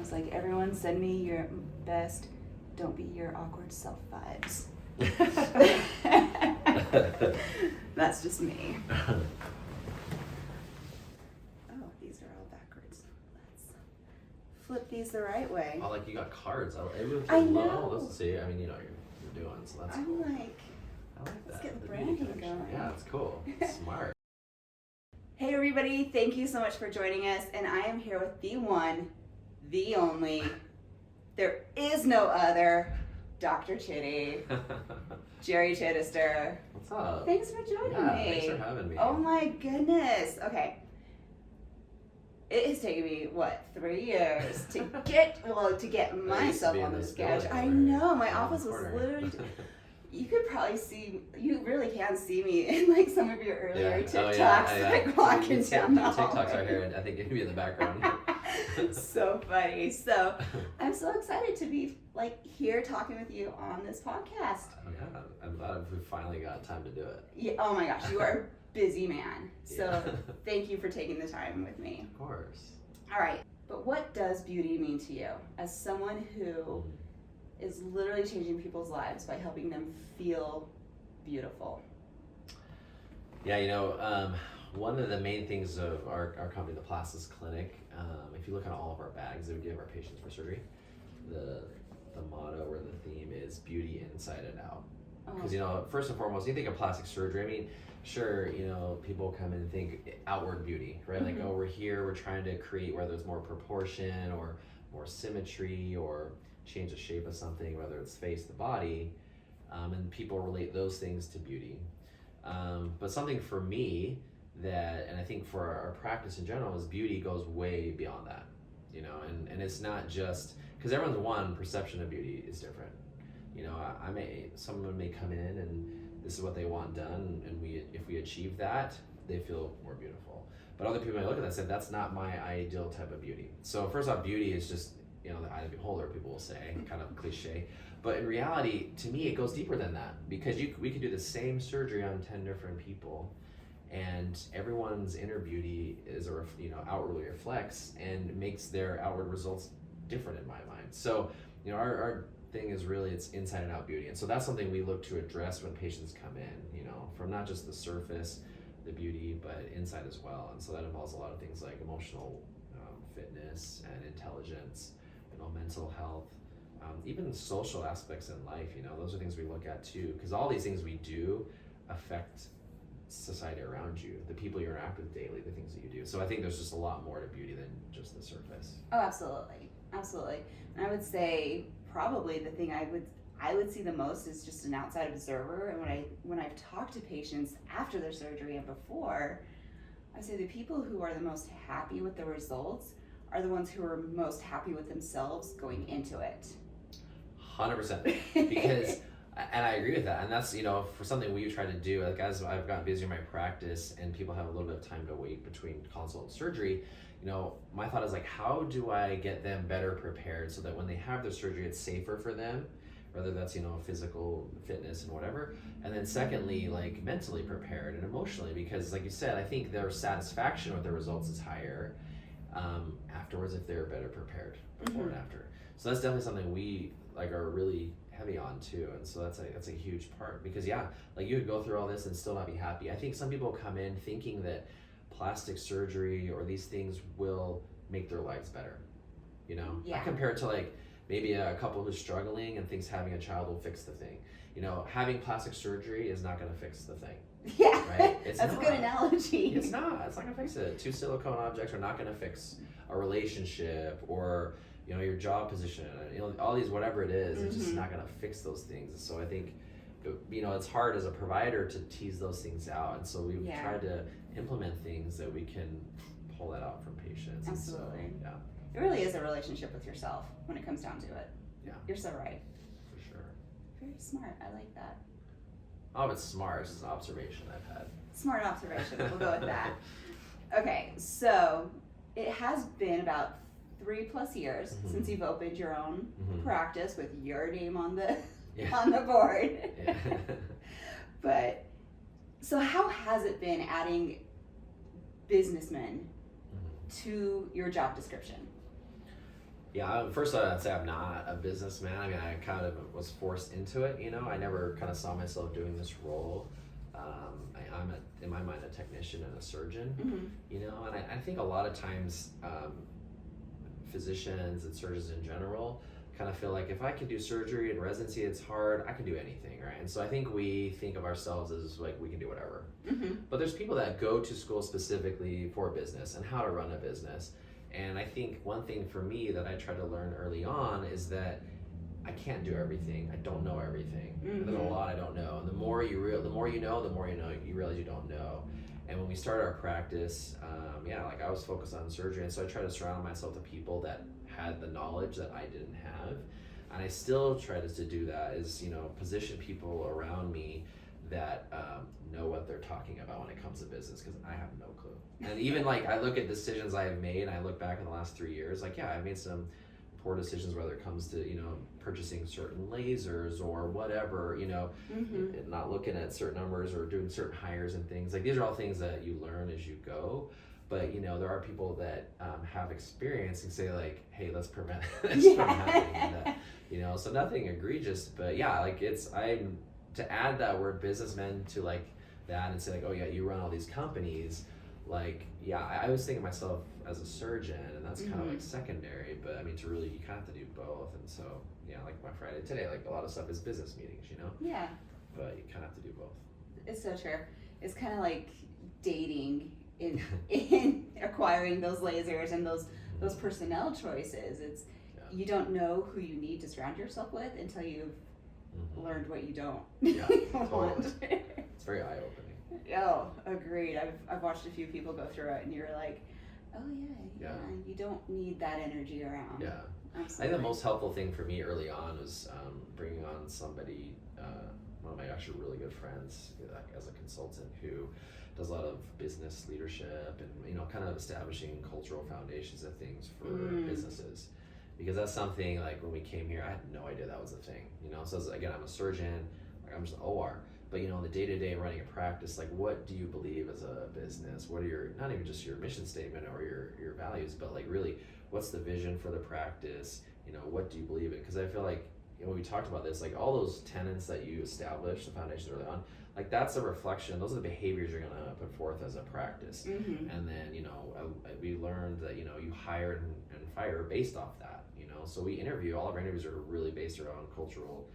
was like, everyone send me your best, don't be your awkward self vibes. That's just me. Oh, these are all backwards. Let's flip these the right way. Oh, like you got cards. I know. Let's see. I mean, you know what you're doing, so that's cool. I'm like, I like let's that. get the The branding beauty connection. going. Yeah, it's cool. Smart. Hey everybody, thank you so much for joining us, and I am here with the one, the only, there is no other, Dr. Chiddy, Jerry Chiddister. What's up? Thanks for joining me. Thanks for having me. Oh my goodness. Okay. It has taken me, 3 years to get myself on this couch. I know, my office was literally, you could probably see, you really can see me in like some of your earlier TikToks, like walking down the hallway. TikToks are here, and I think it could be in the background. So funny. So I'm so excited to be like here talking with you on this podcast. Oh yeah, I'm glad we finally got time to do it. Yeah. Oh my gosh, you are a busy man. So Yeah. thank you for taking the time with me. Of course. All right, but what does beauty mean to you as someone who is literally changing people's lives by helping them feel beautiful? Yeah, you know, one of the main things of our company, the Plastics Clinic, if you look at all of our bags that we give our patients for surgery, the motto or the theme is beauty inside and out. Because, you know, first and foremost, you think of plastic surgery, I mean, sure, you know, people come in and think outward beauty, right? Like, oh, we're trying to create whether it's more proportion or more symmetry or change the shape of something, whether it's face, the body, and people relate those things to beauty. But something for me that, and I think for our practice in general, is beauty goes way beyond that, you know, and it's not just, because everyone's perception of beauty is different. You know, someone may come in and this is what they want done, and if we achieve that, they feel more beautiful. But other people may look at that and say, that's not my ideal type of beauty. So first off, beauty is just, you know, the eye of the beholder, people will say, kind of cliche. But in reality, to me, it goes deeper than that, because we could do the same surgery on 10 different people, and everyone's inner beauty is outwardly reflects and makes their outward results different in my mind. So, you know, our thing is really, it's inside and out beauty, and so that's something we look to address when patients come in, you know, from not just the surface, the beauty, but inside as well. And so that involves a lot of things like emotional fitness and intelligence, you know, mental health, even social aspects in life. You know, those are things we look at too, because all these things we do affect society around you, the people you interact with daily, the things that you do. So I think there's just a lot more to beauty than just the surface. Oh, absolutely. And I would say probably the thing I would see the most is just an outside observer. And when I've talked to patients after their surgery and before, I say the people who are the most happy with the results are the ones who are most happy with themselves going into it. 100%. Because, and I agree with that. And that's, you know, for something we've tried to do, like as I've gotten busier in my practice and people have a little bit of time to wait between consult and surgery, you know, my thought is like, how do I get them better prepared so that when they have their surgery, it's safer for them, whether that's, you know, physical fitness and whatever. And then secondly, like mentally prepared and emotionally, because like you said, I think their satisfaction with the results is higher afterwards if they're better prepared before and after. So that's definitely something we like are really heavy on too. And so that's a huge part, because yeah, like you would go through all this and still not be happy. I think some people come in thinking that plastic surgery or these things will make their lives better, you know. I compare it to like maybe a couple who's struggling and thinks having a child will fix the thing. You know, having plastic surgery is not going to fix the thing. Yeah, right? That's a good analogy. It's not going to fix it. 2 silicone objects are not going to fix a relationship or, you know, your job position, you know, all these, whatever it is, it's just not going to fix those things. So I think, you know, it's hard as a provider to tease those things out. And so we've tried to implement things that we can pull that out from patients. Absolutely. And so, it really is a relationship with yourself when it comes down to it. Yeah. You're so right. For sure. Very smart. I like that. Oh, it's smart. It's an observation I've had. Smart observation. We'll go with that. Okay, so it has been about 3+ years since you've opened your own practice with your name on the on the board. Yeah. But so how has it been adding businessmen to your job description? Yeah, first I'd say I'm not a businessman. I mean, I kind of was forced into it, you know. I never kind of saw myself doing this role. I'm in my mind, a technician and a surgeon, you know, and I think a lot of times physicians and surgeons in general kind of feel like if I can do surgery and residency, it's hard, I can do anything, right? And so I think we think of ourselves as like we can do whatever. But there's people that go to school specifically for business and how to run a business. And I think one thing for me that I tried to learn early on is that I can't do everything. I don't know everything. There's a lot I don't know. And the more you know, the more you know, you realize you don't know. And when we started our practice, like I was focused on surgery, and so I tried to surround myself with people that had the knowledge that I didn't have. And I still try to do that, is, you know, position people around me that know what they're talking about when it comes to business, because I have no clue. And even like I look at decisions I have made, and I look back in the last 3 years, like I've made some poor decisions, whether it comes to, you know, purchasing certain lasers or whatever, you know, not looking at certain numbers or doing certain hires and things. Like these are all things that you learn as you go. But, you know, there are people that have experience and say like, hey, let's prevent this from happening. And that, you know, so nothing egregious, but yeah, like I'm to add that word businessman to like that and say like, oh yeah, you run all these companies. Like, yeah, I was thinking of myself as a surgeon, and that's kind of like secondary, but I mean, to really, you kind of have to do both. And so, yeah, like my Friday today, like a lot of stuff is business meetings, you know? Yeah. But you kind of have to do both. It's so true. It's kind of like dating in acquiring those lasers and those personnel choices. It's, you don't know who you need to surround yourself with until you've learned what you don't want. Totally. It's very eye-opening. Oh, agreed. I've watched a few people go through it, and you're like, oh yeah, you don't need that energy around. Yeah. Absolutely. I think the most helpful thing for me early on was bringing on somebody, one of my actually really good friends, as a consultant, who does a lot of business leadership and, you know, kind of establishing cultural foundations of things for businesses. Because that's something, like when we came here, I had no idea that was a thing, you know. So again, I'm a surgeon, like I'm just an OR. But, you know, in the day-to-day running a practice, like what do you believe as a business? What are your, not even just your mission statement or your values, but like really, what's the vision for the practice? You know, what do you believe in? Because I feel like, you know, when we talked about this, like all those tenets that you established, the foundation early on, like that's a reflection, those are the behaviors you're gonna put forth as a practice. And then, you know, we learned that, you know, you hire and fire based off that, you know. So we interview, all of our interviews are really based around cultural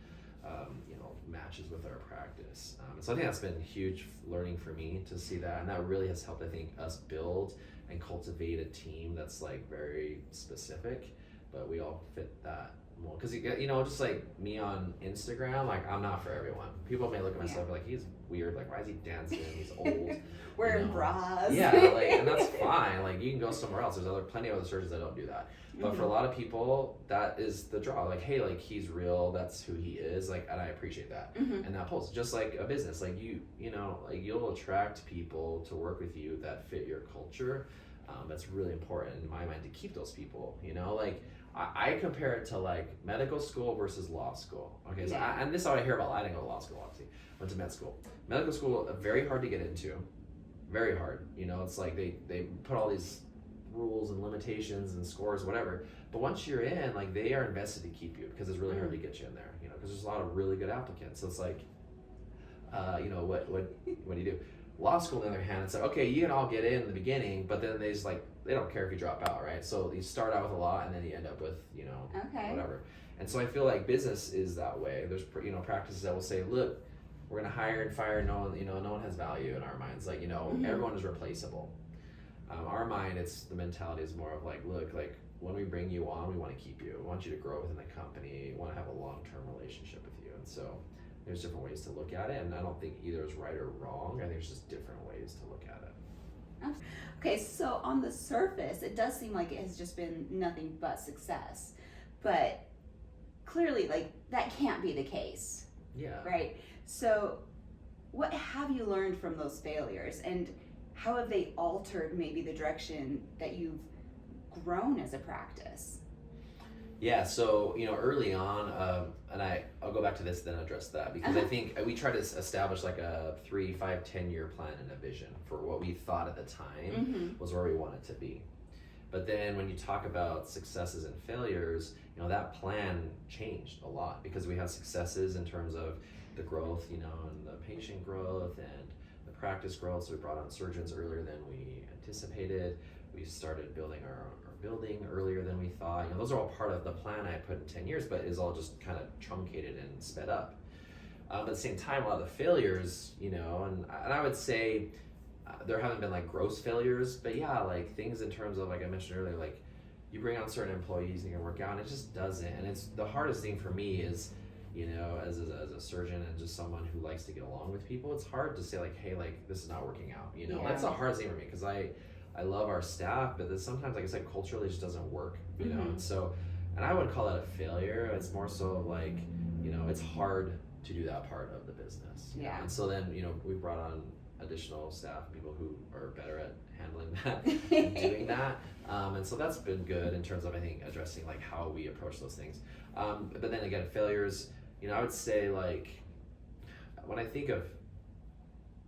you know, matches with our practice. And so I think that's been huge learning for me to see that, and that really has helped, I think, us build and cultivate a team that's like very specific, but we all fit that mold. Because, you know, just like me on Instagram, like I'm not for everyone. People may look at myself like, he's weird, like why is he dancing, he's old. Wearing bras. Yeah, like, and that's fine. Like you can go somewhere else. There's plenty of other surgeons that don't do that. But for a lot of people, that is the draw. Like, hey, like he's real. That's who he is. Like, and I appreciate that. And that pulls. Just like a business, like you know, like you'll attract people to work with you that fit your culture. That's really important in my mind to keep those people. You know, like I compare it to like medical school versus law school. Okay, so and this is how I hear about. I didn't go to law school, obviously. Went to med school. Medical school, very hard to get into. Very hard. You know, it's like they put all these rules and limitations and scores, whatever. But once you're in, like they are invested to keep you because it's really hard to get you in there. You know, because there's a lot of really good applicants. So it's like, you know, what do you do? Law school, on the other hand, it's like, okay, you can all get in the beginning, but then they just like, they don't care if you drop out, right? So you start out with a lot and then you end up with, you know, whatever. And so I feel like business is that way. There's, you know, practices that will say, look, we're going to hire and fire no one, you know, no one has value in our minds. Like, you know, everyone is replaceable. Our mind, it's the mentality is more of like, look, like when we bring you on, we want to keep you. We want you to grow within the company. We want to have a long-term relationship with you. And so there's different ways to look at it. And I don't think either is right or wrong. I think there's just different ways to look at it. Okay, so on the surface, it does seem like it has just been nothing but success. But clearly, like, that can't be the case. Yeah. Right? So what have you learned from those failures? And how have they altered maybe the direction that you've grown as a practice? Yeah, so, you know, early on, and I'll go back to this, then address that, because I think we try to establish like a 3, 5, 10-year plan and a vision for what we thought at the time was where we wanted to be. But then when you talk about successes and failures, you know, that plan changed a lot because we had successes in terms of the growth, you know, and the patient growth and the practice growth. So we brought on surgeons earlier than we anticipated. We started building our building earlier than we thought. You know, those are all part of the plan I put in 10 years, but is all just kind of truncated and sped up. But at the same time, a lot of the failures, you know, and I would say there haven't been like gross failures, but yeah, like things in terms of, like I mentioned earlier, like you bring on certain employees and you can work out and it just doesn't. And it's the hardest thing for me is, you know, as a surgeon and just someone who likes to get along with people, it's hard to say like, hey, like this is not working out, you know. Yeah. That's the hardest thing for me because I love our staff, but this sometimes, like I said, culturally it just doesn't work, you know. And so, and I wouldn't call that a failure. It's more so like, you know, it's hard to do that part of the business. Yeah. And so then, you know, we brought on additional staff, people who are better at handling that and doing that. And so that's been good in terms of, I think, addressing like how we approach those things. But then again, failures, you know, I would say like, when I think of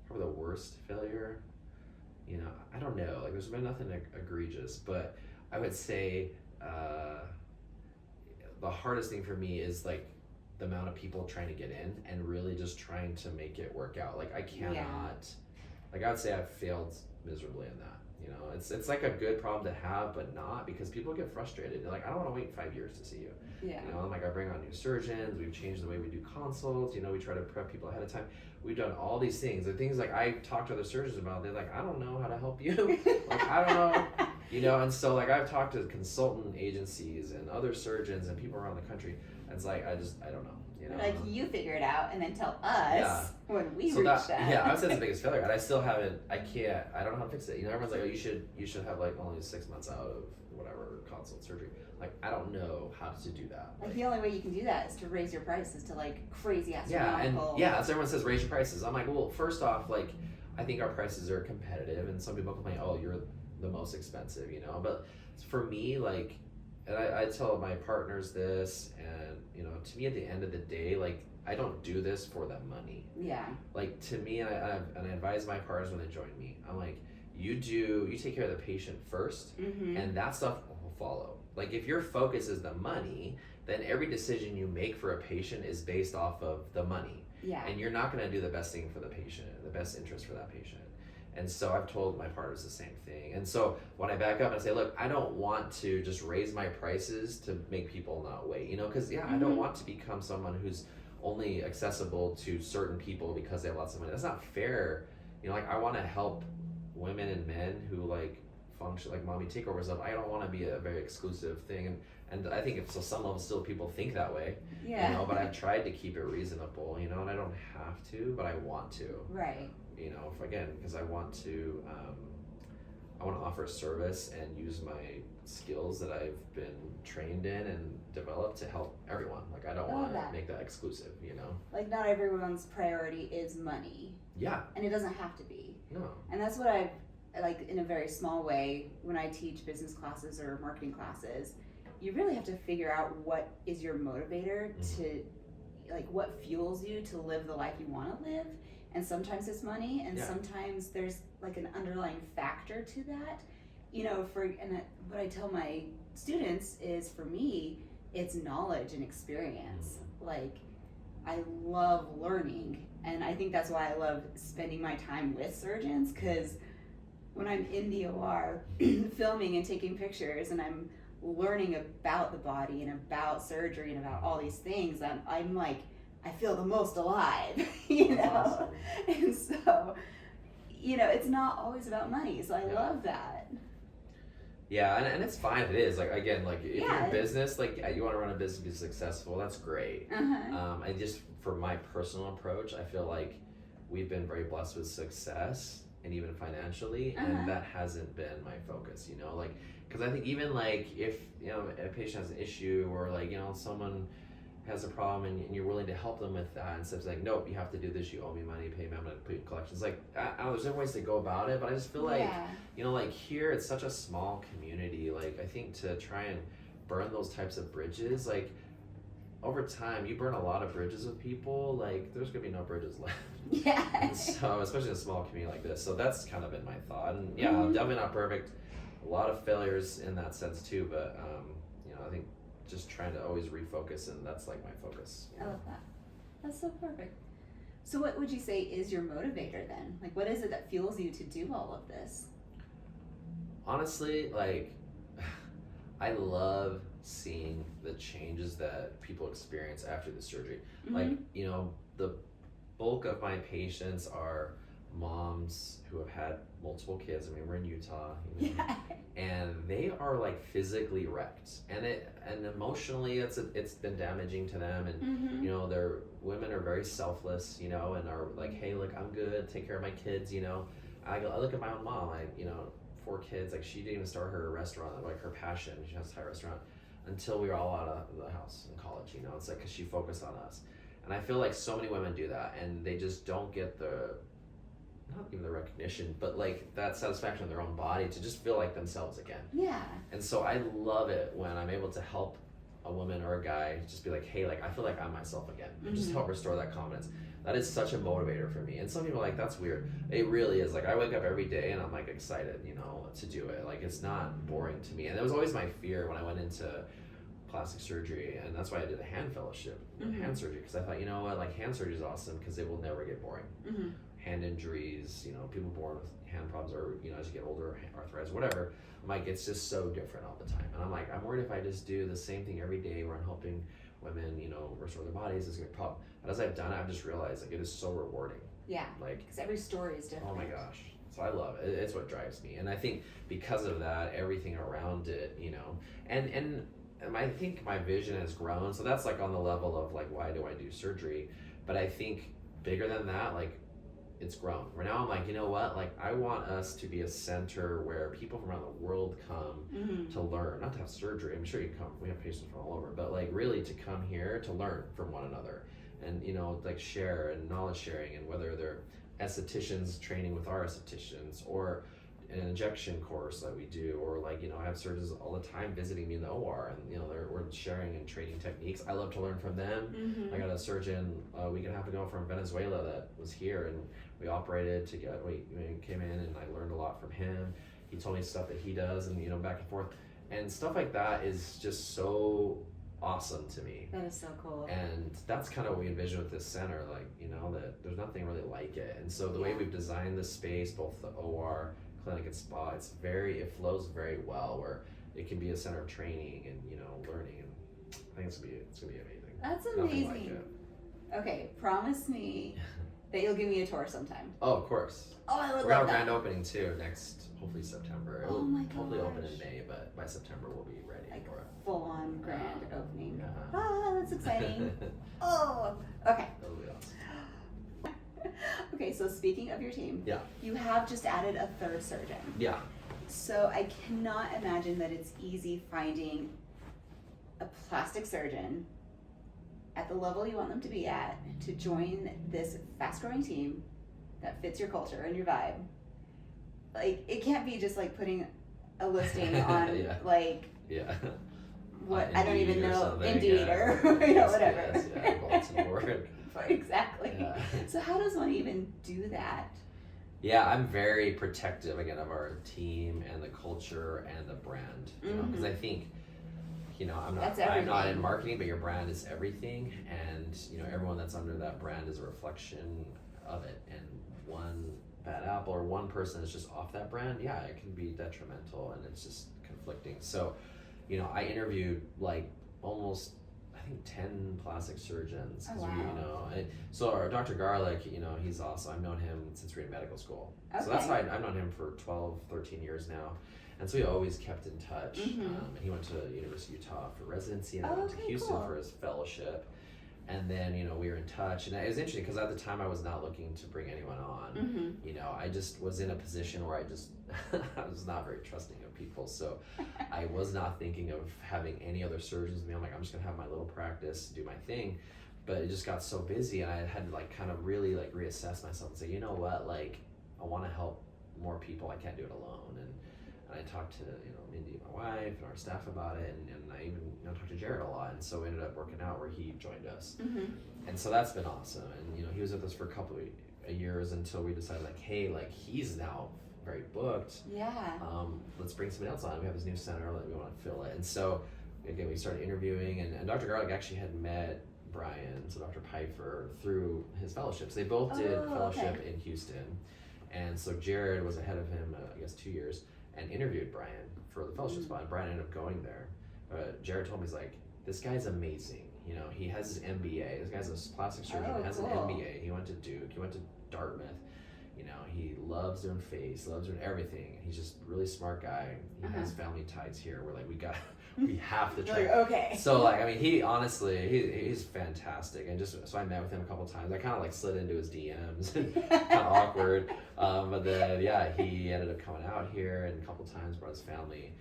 probably the worst failure, you know, I don't know, like there's been nothing egregious, but I would say the hardest thing for me is like the amount of people trying to get in and really just trying to make it work out. Like I cannot, like I would say I've failed miserably in that. You know, it's like a good problem to have, but not, because people get frustrated. They're like, I don't want to wait 5 years to see you. Yeah. You know, I'm like, I bring on new surgeons. We've changed the way we do consults. You know, we try to prep people ahead of time. We've done all these things. The things like I talk to other surgeons about, they're like, I don't know how to help you. Like, I don't know. You know, and so like I've talked to consultant agencies and other surgeons and people around the country. And it's like, I don't know. You know? Like you figure it out and then tell us when we so reach that. Yeah, I would say it's the biggest failure, and I still haven't. I don't know how to fix it. You know, everyone's like, oh, you should have like only 6 months out of whatever consult surgery. Like, I don't know how to do that. Like the only way you can do that is to raise your prices to like crazy Yeah, astronomical. and yeah, as everyone says, raise your prices. I'm like, well, first off, like, I think our prices are competitive, and some people complain, oh, you're the most expensive, you know. But for me, like, and I tell my partners this, and you know, to me, at the end of the day, like, I don't do this for the money. Yeah. Like, to me, and I advise my partners when they join me, I'm like, you take care of the patient first, and that stuff will follow. Like, if your focus is the money, then every decision you make for a patient is based off of the money. Yeah. And you're not going to do the best thing for the patient, the best interest for that patient. And so I've told my partners the same thing. And so when I back up and say, look, I don't want to just raise my prices to make people not wait, you know, because I don't want to become someone who's only accessible to certain people because they have lots of money. That's not fair. You know, like, I want to help women and men who like function like mommy takeover stuff. I don't want to be a very exclusive thing. And I think so some level still people think that way. Yeah. You know, but I've tried to keep it reasonable, you know, and I don't have to, but I want to. Right. You know, because I want to offer a service and use my skills that I've been trained in and developed to help everyone. Like, I don't want to make that exclusive, you know? Like, not everyone's priority is money. Yeah. And it doesn't have to be. No. And that's what I've, like, in a very small way, when I teach business classes or marketing classes, you really have to figure out what is your motivator to, like, what fuels you to live the life you want to live. And sometimes it's money, and sometimes there's like an underlying factor to that. You know, what I tell my students is, for me, it's knowledge and experience. Like, I love learning, and I think that's why I love spending my time with surgeons, because when I'm in the OR filming and taking pictures and I'm learning about the body and about surgery and about all these things, I'm like, I feel the most alive, you know? Awesome. And so, you know, it's not always about money, so I love that. Yeah, and it's fine if it is. Like, again, like, if you're in business, like, you want to run a business and be successful, that's great. And just for my personal approach, I feel like we've been very blessed with success, and even financially, and that hasn't been my focus, you know? Like, because I think even, like, if, you know, a patient has an issue, or, like, you know, someone has a problem and you're willing to help them with that, instead of like, nope, you have to do this, you owe me money, pay me, I'm gonna put you in collections. Like, I don't know, there's different ways to go about it, but I just feel like, you know, like, here it's such a small community. Like, I think to try and burn those types of bridges, like, over time, you burn a lot of bridges with people, like, there's gonna be no bridges left. And so, especially in a small community like this. So that's kind of been my thought. And definitely not perfect. a lot of failures in that sense too, but you know, I think just trying to always refocus, and that's like my focus. I love that. That's so perfect. So what would you say is your motivator then? Like, what is it that fuels you to do all of this? Honestly, like, I love seeing the changes that people experience after the surgery. Mm-hmm. Like, you know, the bulk of my patients are moms who have had multiple kids. I mean, we're in Utah, you know, Yeah. and they are like physically wrecked, and emotionally it's been damaging to them, and Mm-hmm. you know, their women are very selfless, you know, and are like, hey, look, I'm good, take care of my kids, you know. I look at my own mom, you know, 4 kids, like she didn't even start her restaurant, like her passion, she has a Thai restaurant, until we were all out of the house in college, you know. It's like, because she focused on us, and I feel like so many women do that, and they just don't get the, not even the recognition, but like that satisfaction in their own body to just feel like themselves again. Yeah. And so I love it when I'm able to help a woman or a guy just be like, hey, like I feel like I'm myself again. Mm-hmm. Just help restore that confidence. That is such a motivator for me. And some people are like, that's weird. It really is. Like I wake up every day and I'm like excited, you know, to do it. Like it's not boring to me. And that was always my fear when I went into plastic surgery, and that's why I did a hand fellowship, Mm-hmm. hand surgery, because I thought, you know what, like hand surgery is awesome because it will never get boring. Mm-hmm. Hand injuries, you know, people born with hand problems, or you know, as you get older, arthritis, whatever. I'm like, it's just so different all the time, and I'm like, I'm worried if I just do the same thing every day where I'm helping women, you know, restore their bodies, it's gonna be a problem. But as I've done it, I've just realized like it is so rewarding. Yeah. Like, Because every story is different. oh my gosh. So I love it. It's what drives me, and I think because of that, everything around it, you know, and I think my vision has grown. So that's like on the level of like, why do I do surgery? But I think bigger than that, like, it's grown. Where now I'm like, you know what? Like, I want us to be a center where people from around the world come Mm-hmm. to learn, not to have surgery. I'm sure you come. We have patients from all over, but like really to come here to learn from one another, and you know, like share and knowledge sharing, and whether they're estheticians training with our estheticians, or an injection course that we do, or like, you know, I have surgeons all the time visiting me in the OR, and you know, we're sharing and trading techniques. I love to learn from them. Mm-hmm. I got a surgeon a week and a half ago from Venezuela that was here, and we operated together. We came in, and I learned a lot from him. He told me stuff that he does, and you know, back and forth, and stuff like that is just so awesome to me. That is so cool. And that's kind of what we envision with this center, like, you know, that there's nothing really like it. And so the way Yeah. we've designed the space, both the OR, clinic, and spa, it flows very well, where it can be a center of training and, you know, learning. And I think it's gonna be amazing. That's Nothing amazing. like it. Okay, promise me that you'll give me a tour sometime. Oh, of course. Oh, I would We're love our grand that. opening too next, hopefully September. It Oh will my hopefully open in gosh. May, but by September we'll be ready Like for it. full on grand opening. Yeah. Ah, that's exciting. Oh, okay. That'll be awesome. Okay, so speaking of your team, Yeah. you have just added a 3rd surgeon. Yeah. So I cannot imagine that it's easy finding a plastic surgeon at the level you want them to be at to join this fast-growing team that fits your culture and your vibe. Like, it can't be just like putting a listing on Yeah. like Yeah. what On I don't even Indeed or know, something, Indeed yeah. or you know, Yes, whatever. yes, yeah, bulletin board. Exactly. Yeah. So how does one even do that? Yeah, I'm very protective again of our team and the culture and the brand. You know, because I think, you know, I'm not in everything. marketing, but your brand is everything, and you know, everyone that's under that brand is a reflection of it. And one bad apple or one person that's just off that brand, yeah, it can be detrimental, and it's just conflicting. So, you know, I interviewed like almost, I think, 10 plastic surgeons. 'Cause Oh, wow. we, you know, so our Dr. Garlic, you know, he's awesome. I've known him since we were in medical school. So that's Okay. why I've known him for 12, 13 years now. And so we always kept in touch. Mhm. And he went to University of Utah for residency, and I Oh, went to okay, Houston cool. for his fellowship. And then, you know, we were in touch, and it was interesting because at the time I was not looking to bring anyone on. Mm-hmm. You know, I just was in a position where I was not very trusting of people. So I was not thinking of having any other surgeons with me. I'm like, I'm just gonna have my little practice, do my thing. But it just got so busy, and I had to like kind of really like reassess myself and say, you know what, like I want to help more people. I can't do it alone. And I talked to, you know, Mindy, my wife, and our staff about it, and I even, you know, talked to Jared a lot, and so we ended up working out where he joined us. Mm-hmm. And so that's been awesome. And you know, he was with us for a couple of years until we decided like, hey, like he's now very booked. Yeah. Let's bring somebody else on. We have this new center, like we want to fill it. And so again, we started interviewing, and Dr. Garlic actually had met Brian, so Dr. Piper, through his fellowships. They both did fellowship in Houston. And so Jared was ahead of him, I guess 2 years, and interviewed Brian for the fellowship spot. And Brian ended up going there. Jared told me, he's like, this guy's amazing. You know, he has his MBA. This guy's a plastic surgeon, has an MBA. He went to Duke, he went to Dartmouth. You know, he loves doing face, loves doing everything. He's just a really smart guy. He has family ties here. We're like, we have to try. Like, okay. So like, I mean, he honestly, he's fantastic. And just, so I met with him a couple times. I kind of like slid into his DMs, kind of awkward. But then, yeah, he ended up coming out here and a couple times, brought his family.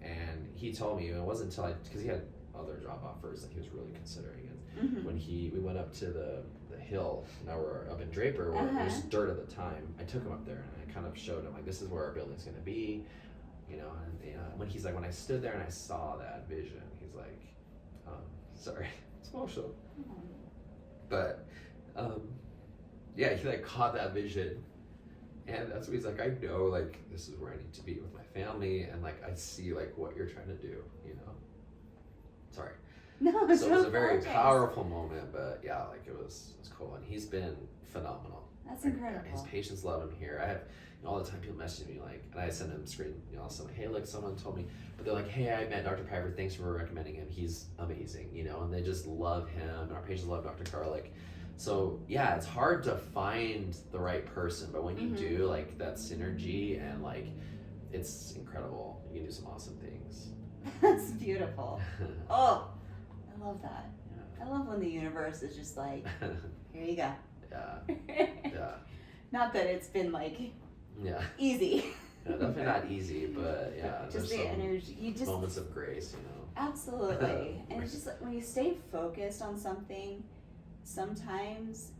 And he told me, it wasn't until because he had other job offers that he was really considering. And when we went up to the hill, now we're up in Draper, where it was dirt at the time, I took him up there and I kind of showed him, like, this is where our building's going to be. You know, and when he's like, when I stood there and I saw that vision, he's like, sorry, it's emotional. But, yeah, he like caught that vision, and that's what he's like, I know, like, this is where I need to be with my family, and like, I see like what you're trying to do, you know. Sorry. No, so it was a very powerful moment, but yeah, like it was cool, and he's been phenomenal. That's incredible. His patients love him here. I have, you know, all the time people message me like, and I send them screen, you know, I'll send like, hey, look, someone told me, but they're like, hey, I met Dr. Piper, thanks for recommending him. He's amazing, you know, and they just love him. And our patients love Dr. Garlic. So yeah, it's hard to find the right person, but when you do, like, that synergy, and like, it's incredible. You can do some awesome things. That's beautiful. Oh, I love that. Yeah. I love when the universe is just like, here you go. Yeah. Not that it's been like easy. Yeah, definitely not easy, but yeah. Just the energy. You just moments of grace, you know. Absolutely. And it's just like when you stay focused on something, sometimes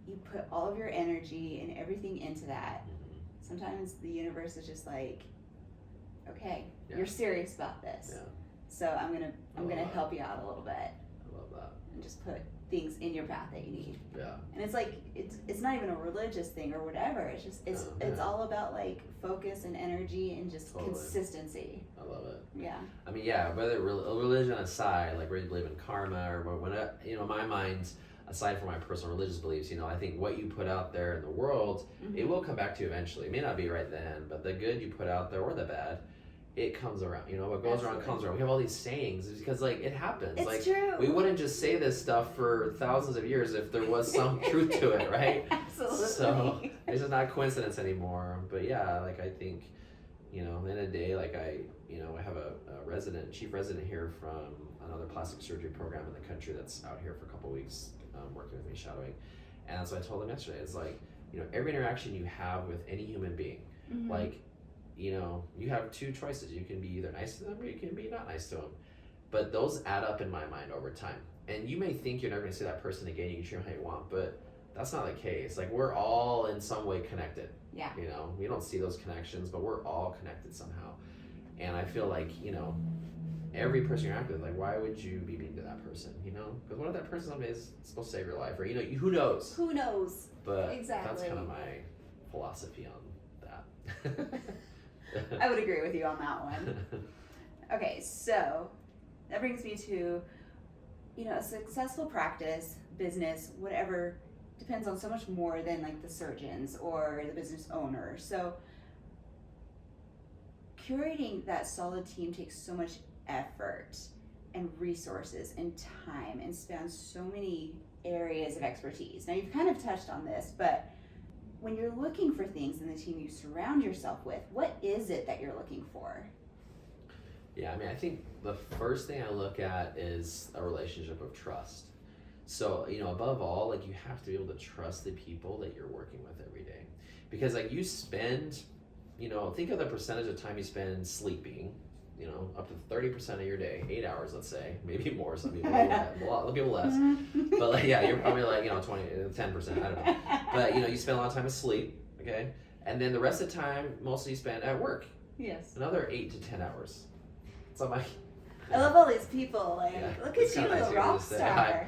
you put all of your energy and everything into that. Sometimes the universe is just like, okay, you're serious about this. Yeah. So I'm gonna help you out a little bit. I love that. And just put things in your path that you need. Yeah. And it's like it's not even a religious thing or whatever. It's just it's all about like focus and energy and just consistency. I love it. Yeah. I mean, yeah, whether religion aside, like whether you believe in karma or when you know, my mind's, aside from my personal religious beliefs, you know, I think what you put out there in the world, it will come back to you eventually. It may not be right then, but the good you put out there or the bad, it comes around. You know, what goes around comes around. We have all these sayings because like it happens. It's like true. We wouldn't just say this stuff for thousands of years if there was some truth to it, right? Absolutely. So it's just not coincidence anymore. But yeah, like I think, you know, at the end of the day, like I have a chief resident here from another plastic surgery program in the country that's out here for a couple weeks, working with me, shadowing. And so I told him yesterday, it's like, you know, every interaction you have with any human being, like, you know, you have two choices. You can be either nice to them or you can be not nice to them. But those add up in my mind over time. And you may think you're never going to see that person again. You can treat them how you want, but that's not the case. Like, we're all in some way connected. Yeah. You know, we don't see those connections, but we're all connected somehow. And I feel like, you know, every person you're acting with, like, why would you be mean to that person? You know, because what if that person someday is supposed to save your life, or you know, who knows? Who knows? But exactly. That's kind of my philosophy on that. I would agree with you on that one. Okay, so that brings me to, you know, a successful practice, business, whatever, depends on so much more than like the surgeons or the business owner. So curating that solid team takes so much effort and resources and time and spans so many areas of expertise. Now you've kind of touched on this, but when you're looking for things in the team you surround yourself with, what is it that you're looking for? Yeah, I mean, I think the first thing I look at is a relationship of trust. So, you know, above all, like, you have to be able to trust the people that you're working with every day. Because, like, you spend, you know, think of the percentage of time you spend sleeping, you know, up to 30% of your day, 8 hours, let's say, maybe more, some people, a lot of people less. But, like, yeah, you're probably like, you know, 10%, I don't know. But, you know, you spend a lot of time asleep, okay? And then the rest of the time, mostly you spend at work. Yes. Another 8 to 10 hours. So I'm like, I love all these people. Like, look at you, nice a rock star.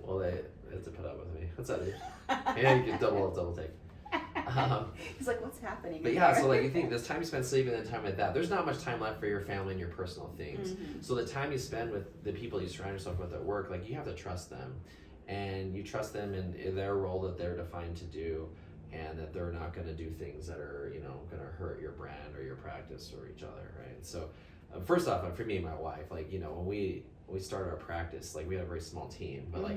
Well, they have to put up with me. What's that? Yeah, you can double take. He's like, what's happening? But in yeah, there? so like you think this time you spend sleeping and time with that, there's not much time left for your family and your personal things. Mhm. So the time you spend with the people you surround yourself with at work, like you have to trust them, and you trust them in their role that they're defined to do, and that they're not going to do things that are, you know, going to hurt your brand or your practice or each other, right? So first off, for me and my wife, like, you know, when we started our practice, like we had a very small team, but like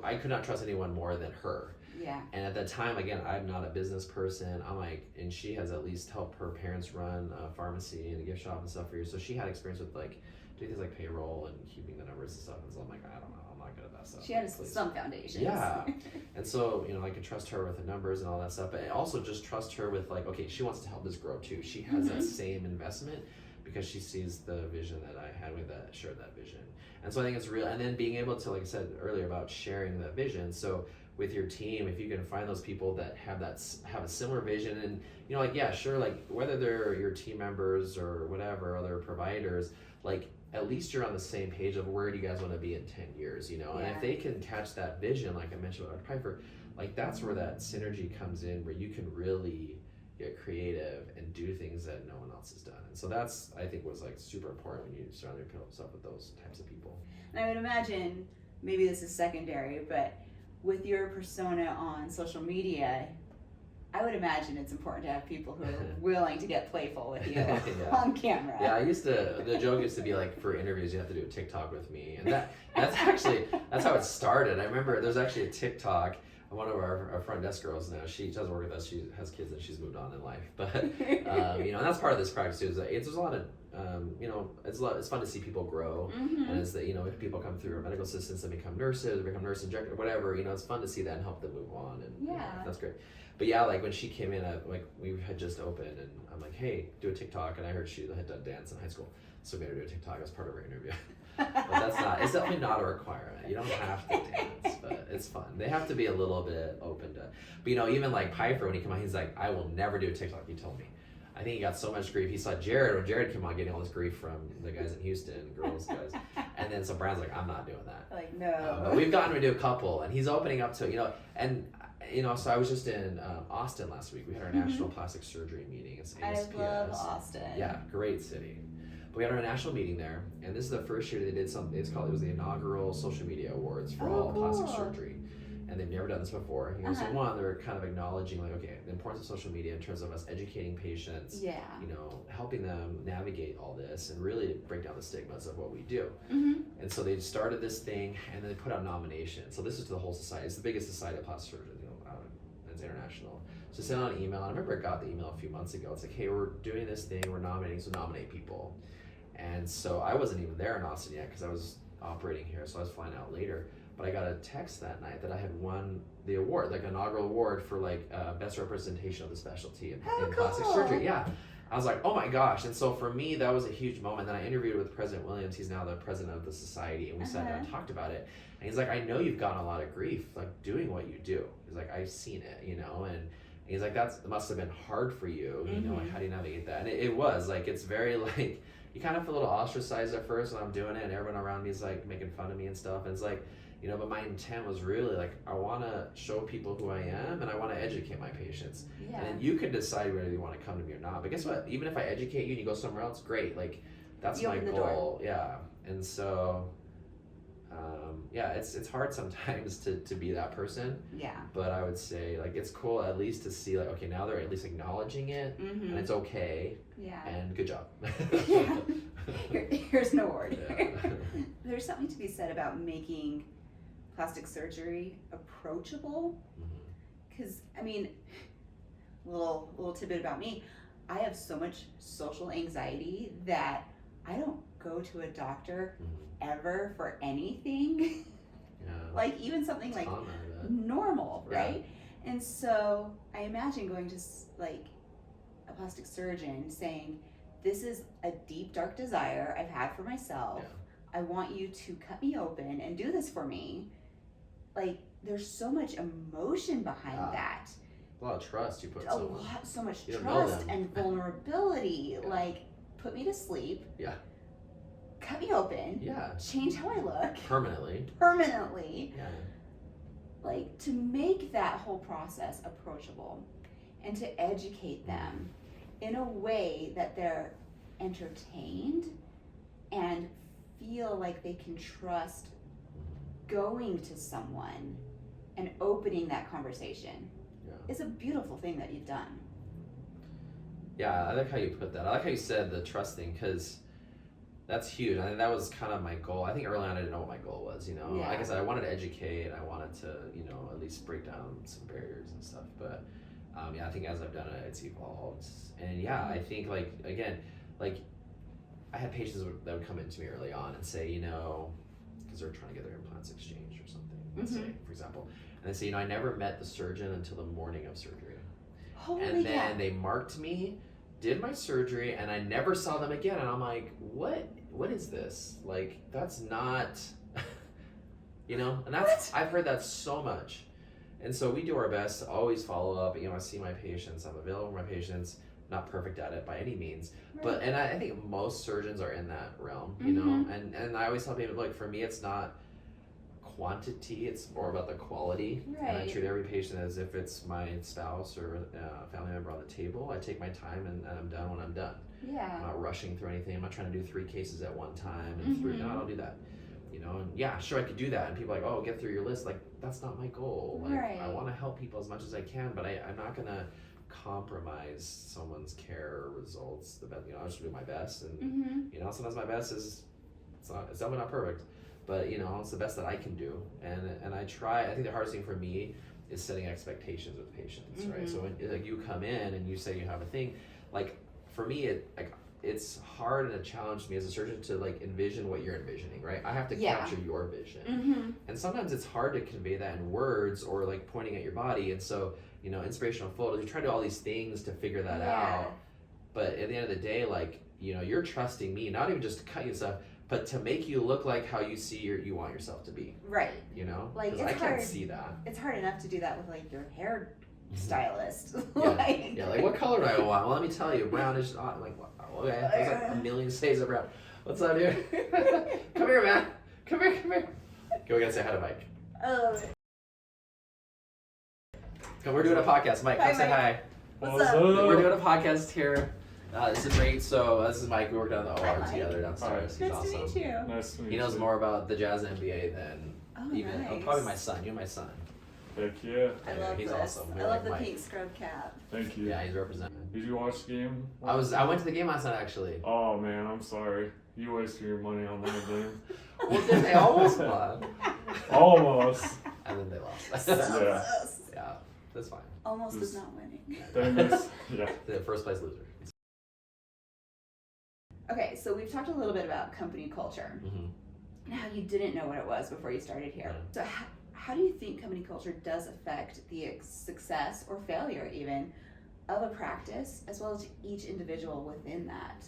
I could not trust anyone more than her. Yeah. And at that time, again, I'm not a business person. I'm like, and she has at least helped her parents run a pharmacy and a gift shop and stuff for years. So she had experience with like doing things like payroll and keeping the numbers and stuff. And so I'm like, I don't know, I'm not good at that stuff. She had Please. some foundations. Yeah. And so, you know, I could trust her with the numbers and all that stuff, but I also just trust her with like, okay, she wants to help this grow too. She has that same investment because she sees the vision that I had with that, shared that vision. And so I think it's real. And then being able to, like I said earlier, about sharing that vision. So with your team, if you can find those people that have a similar vision, and you know, like, yeah, sure, like whether they're your team members or whatever, other providers, like at least you're on the same page of where do you guys want to be in 10 years, you know? Yeah. And if they can catch that vision, like I mentioned about Piper, like that's where that synergy comes in, where you can really get creative and do things that no one else has done. And so that's, I think, was like super important when you surround yourself with those types of people. And I would imagine, maybe this is secondary, but with your persona on social media, I would imagine it's important to have people who are willing to get playful with you on camera. Yeah, the joke used to be like, for interviews, you have to do a TikTok with me. And that's how it started. I remember there's actually a TikTok. One of our front desk girls now, she doesn't work with us, she has kids and she's moved on in life. But, you know, and that's part of this practice too, is that there's a lot of, you know, it's fun to see people grow. And as that, you know, if people come through medical assistants and become nurses or become nurse injector, whatever, you know, it's fun to see that and help them move on. And you know, that's great. But yeah, like when she came in, like we had just opened and I'm like, hey, do a TikTok. And I heard she had done dance in high school. So we made her do a TikTok as part of her interview. But it's definitely not a requirement. You don't have to dance, but it's fun. They have to be a little bit open to, but you know, even like Piper, when he came on, he's like, I will never do a TikTok, he told me. I think he got so much grief. He saw Jared, when Jared came on, getting all this grief from the guys in Houston, girls, guys. And then so Brian's like, I'm not doing that. Like, no. But we've gotten to do a couple, and he's opening up to, you know, and you know, so I was just in Austin last week. We had our National Plastic Surgery meeting. It's ASPS. I love Austin. Yeah, great city. But we had our national meeting there, and this is the first year they did something. It was the inaugural social media awards for all plastic surgery, and they've never done this before. He goes, so one, they're kind of acknowledging like, okay, the importance of social media in terms of us educating patients, you know, helping them navigate all this and really break down the stigmas of what we do. And so they started this thing, and then they put out nominations. So this is to the whole society. It's the biggest society of plastic surgery, you know, it's international. So send out an email. I remember I got the email a few months ago. It's like, hey, we're doing this thing, we're nominating, so nominate people. And so I wasn't even there in Austin yet because I was operating here, so I was flying out later. But I got a text that night that I had won the award, like inaugural award for like best representation of the specialty in plastic surgery. Yeah, I was like, oh my gosh. And so for me, that was a huge moment. Then I interviewed with President Williams. He's now the president of the society, and we sat down and talked about it. And he's like, I know you've gotten a lot of grief, like doing what you do. He's like, I've seen it, you know, and he's like, that must have been hard for you, you know, like, how do you navigate that? And it was like, it's very like, you kind of feel a little ostracized at first when I'm doing it, and everyone around me is like making fun of me and stuff. And it's like, you know, but my intent was really like, I want to show people who I am, and I want to educate my patients. And then you can decide whether you want to come to me or not. But guess what? Even if I educate you and you go somewhere else, great. Like, that's my goal. Yeah. And so, yeah, it's hard sometimes to be that person. Yeah. But I would say, like, it's cool at least to see, like, okay, now they're at least acknowledging it, and it's okay. Yeah. And good job. Yeah. Here's an award. Yeah. There's something to be said about making plastic surgery approachable. Because, I mean, little tidbit about me, I have so much social anxiety that I don't go to a doctor ever for anything. Like even something like normal, right? And so I imagine going to like a plastic surgeon saying, this is a deep, dark desire I've had for myself. I want you to cut me open and do this for me. Like, there's so much emotion behind that. A lot of trust you put. So much trust and vulnerability. Like, put me to sleep. Yeah. Cut me open. Yeah. Change how I look. Permanently. Yeah. Like, to make that whole process approachable. and to educate them in a way that they're entertained and feel like they can trust going to someone and opening that conversation is a beautiful thing that you've done. Yeah, I like how you put that. I like how you said the trust thing, because that's huge. I think that was kind of my goal. I think early on I didn't know what my goal was, Yeah. Like I said, I wanted to educate, I wanted to, at least break down some barriers and stuff. But I think as I've done it, it's evolved. And I think again, I had patients that would come into me early on and say, because they're trying to get their implants exchanged or something, let's say, for example. And they say, I never met the surgeon until the morning of surgery. And then they marked me, did my surgery, and I never saw them again. And I'm like, what is this? Like, that's not, and that's, I've heard that so much. And so we do our best to always follow up. I see my patients, I'm available for my patients, not perfect at it by any means. But, and I think most surgeons are in that realm, and I always tell people, look, for me, it's not quantity, it's more about the quality. And I treat every patient as if it's my spouse or a family member on the table. I take my time and I'm done when I'm done. I'm not rushing through anything. I'm not trying to do 3 cases at one time and no, I don't do that. And sure, I could do that, and people are like, oh, get through your list. Like, that's not my goal. Like, I want to help people as much as I can, but I'm not gonna compromise someone's care or results. I just do my best, and sometimes my best is it's definitely not perfect, but it's the best that I can do, and I try. I think the hardest thing for me is setting expectations with patients, right? So when you come in and you say you have a thing, for me it's hard and a challenge to me as a surgeon to envision what you're envisioning, right? I have to capture your vision, and sometimes it's hard to convey that in words or pointing at your body. And so inspirational photos, you try to do all these things to figure that out, but at the end of the day, you're trusting me not even just to cut you stuff, but to make you look like how you see you want yourself to be, right? Because I can't see that. It's hard enough to do that with your hair stylist. What color do I want? Well, let me tell you, brown is okay, there's a million shades of brown. What's up, dude? Come here, man. Come here. Go, we gotta say hi to Mike. Come, we're doing a podcast. Mike, come say hi. What's up? We're doing a podcast here. This is great. So this is Mike. We worked on the OR together downstairs. He's awesome. Nice to meet you. Nice to meet He you. knows more about the Jazz NBA than probably my son. You're my son. Heck yeah. I love he's this. awesome. I love the pink scrub cap. Thank you. Yeah, he's representing. Did you watch the game? I went to the game last night, actually. Oh man, I'm sorry. You wasted your money on that game. Well, did they almost won? Almost. And then they lost. Yeah. Yeah, that's fine. Almost is not winning. Yeah. The first place loser. Okay, so we've talked a little bit about company culture and how you didn't know what it was before you started here. So how do you think company culture does affect the success or failure even of a practice, as well as each individual within that?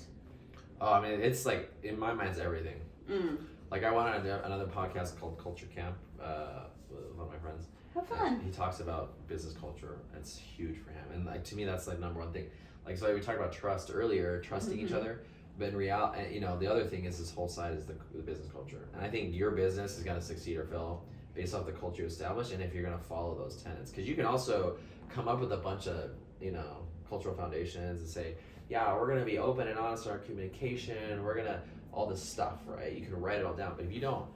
Oh, I mean, it's in my mind, it's everything. I went on another podcast called Culture Camp with one of my friends. Have fun. He talks about business culture. It's huge for him, and to me, that's number one thing. So we talked about trust earlier, trusting each other. But in reality, the other thing is this whole side is the business culture, and I think your business is going to succeed or fail based off the culture you establish, and if you're going to follow those tenets. Because you can also come up with a bunch of cultural foundations and say, yeah, we're going to be open and honest in our communication. We're going to all this stuff, right? You can write it all down, but if you don't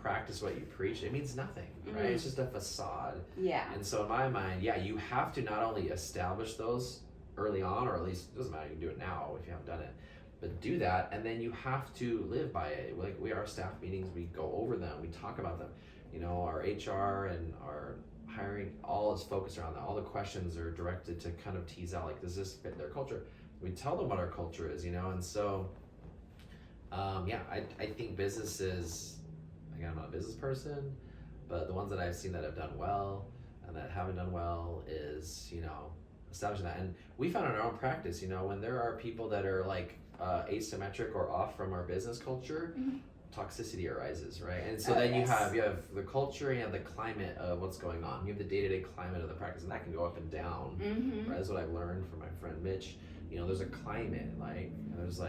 practice what you preach, it means nothing, right? It's just a facade. Yeah. And so in my mind, you have to not only establish those early on, or at least it doesn't matter, you can do it now if you haven't done it, but do that, and then you have to live by it. Our staff meetings, we go over them, we talk about them. Our HR and our hiring, all is focused around that. All the questions are directed to kind of tease out, does this fit their culture? We tell them what our culture is, and so, I think businesses, again, I'm not a business person, but the ones that I've seen that have done well and that haven't done well is, establishing that. And we found in our own practice, when there are people that are asymmetric or off from our business culture, toxicity arises, right? And so then you have the culture, you have the climate of what's going on. You have the day-to-day climate of the practice, and that can go up and down. Right? That's what I've learned from my friend Mitch. There's a climate, there's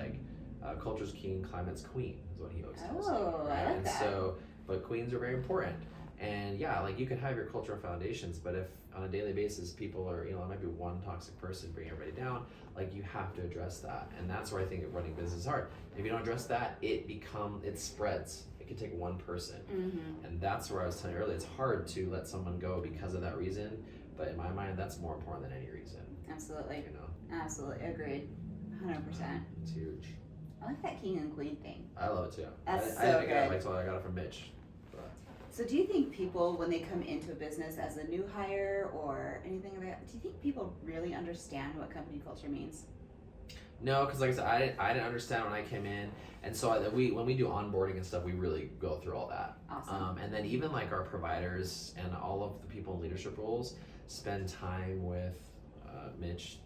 culture's king, climate's queen, is what he always tells me. Right? I like that. So, but queens are very important. And you can have your cultural foundations, but if on a daily basis, people are, it might be one toxic person bringing everybody down. Like, you have to address that. And that's where I think running business is hard. If you don't address that, it spreads. It can take one person. Mm-hmm. And that's where I was telling you earlier, it's hard to let someone go because of that reason. But in my mind, that's more important than any reason. Absolutely. Absolutely. Agreed. 100%. It's huge. I like that king and queen thing. I love it too. That's I so good. I got it from Mitch. But. So do you think people, when they come into a business as a new hire or anything like that, do you think people really understand what company culture means? No, because like I said, I didn't understand when I came in, and so when we do onboarding and stuff, we really go through all that. Awesome. And then even like our providers and all of the people in leadership roles spend time with Mitch,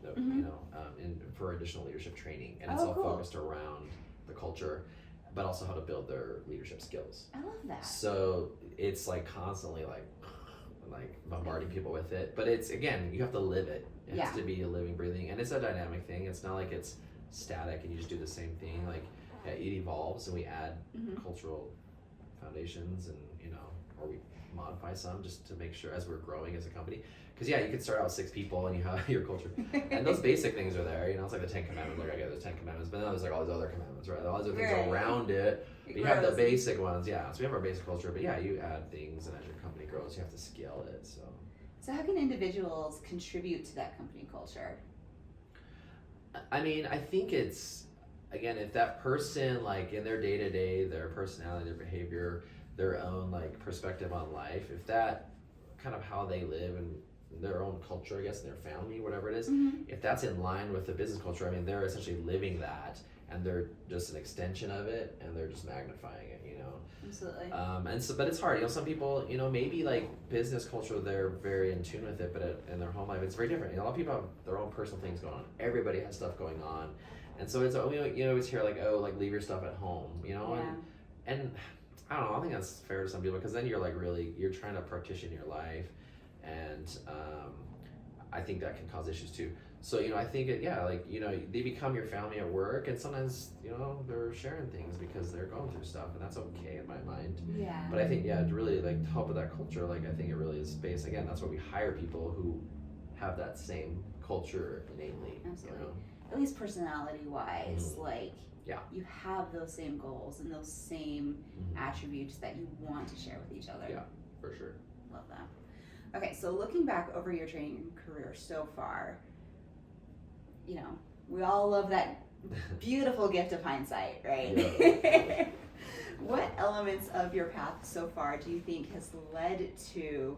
for additional leadership training, and it's all cool. focused around the culture, but also how to build their leadership skills. I love that. So it's like constantly like bombarding people with it, but it's, again, you have to live it. It has to be a living, breathing, and it's a dynamic thing. It's not like it's static and you just do the same thing. Like, it evolves, and we add cultural foundations, and or we modify some just to make sure as we're growing as a company. Because you could start out with 6 people and you have your culture, and those basic things are there. It's like the 10 Commandments. Like, I get the 10 Commandments, but then there's like all these other commandments, right? All these other things around it. But you have the basic ones, So we have our basic culture, but you add things, and as your company grows, you have to scale it. So how can individuals contribute to that company culture? I mean, I think it's, again, if that person, like, in their day-to-day, their personality, their behavior, their own, like, perspective on life, if that kind of how they live and their own culture, I guess, their family, whatever it is, if that's in line with the business culture, I mean, they're essentially living that, and they're just an extension of it, and they're just magnifying it, Absolutely. But it's hard. Some people, maybe like business culture, they're very in tune with it, but in their home life, it's very different. A lot of people have their own personal things going on. Everybody has stuff going on, and so it's always hear like, oh, like, leave your stuff at home, and I don't know. I think that's fair to some people, because then you're like you're trying to partition your life, and I think that can cause issues too. So, I think they become your family at work, and sometimes, they're sharing things because they're going through stuff, and that's okay in my mind. Yeah. But I think, to really, like, to help with that culture, like, I think it really is based, again, that's why we hire people who have that same culture innately. Absolutely. At least personality-wise, you have those same goals and those same attributes that you want to share with each other. Yeah, for sure. Love that. Okay, so looking back over your training career so far, we all love that beautiful gift of hindsight, right? Yeah. What elements of your path so far do you think has led to